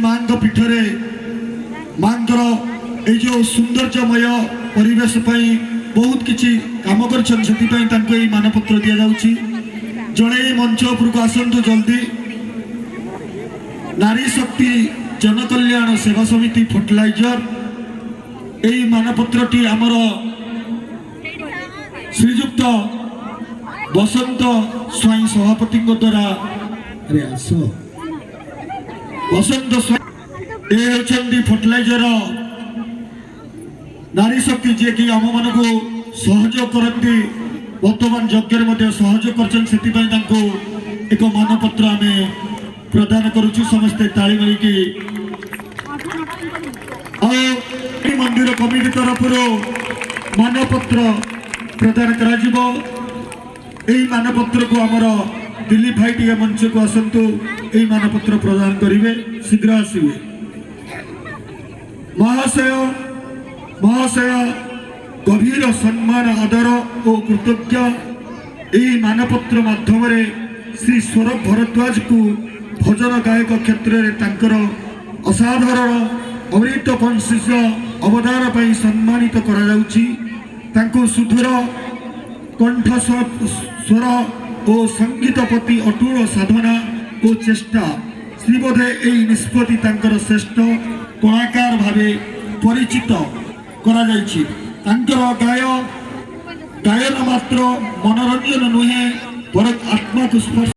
माँ पीठरे माँ जो सौंदर्यमय परिवेश बहुत किसी कम कर मानपत्र दि जाऊँगी जड़े मंच उपरको आसतु जल्दी नारी शक्ति जनकल्याण सेवा समिति फर्टिलाइजर यही मानपत्रटी आमर श्रीजुक्त बसंत स्वाई सभापति द्वारा अरे आस बसंत स्वाई फर्टिलाइजर नारी शक्ति जी कि आम मान को सहयोग करती वर्तमान यज्ञ सहयोग कर एक मानपत्र आम प्रदान करुचु समस्ते ताली मारिकी मंदिर कमिटी तरफ मानपत्र प्रदान करा मानपत्र को आमर दिलीप भाई टी मंच को आसतु यही मानपत्र प्रदान करेंगे शीघ्र आसवे महाशय महाशय गभीर सम्मान आदर और कृतज्ञ यही मानपत्र माध्यम श्री सौरभ भारद्वाज को भजन गायक क्षेत्र में असाधारण अमृत पंशीष अवदान पर सम्मानित करा सुधुर कंठ स्वर और संगीत प्रति अटूट साधना और चेष्टा श्रीबोधे यही निष्पत्ति श्रेष्ठ कलाकार भावे परिचित गायन मात्र मनोरंजन नुहे बर आत्मा को स्पर्श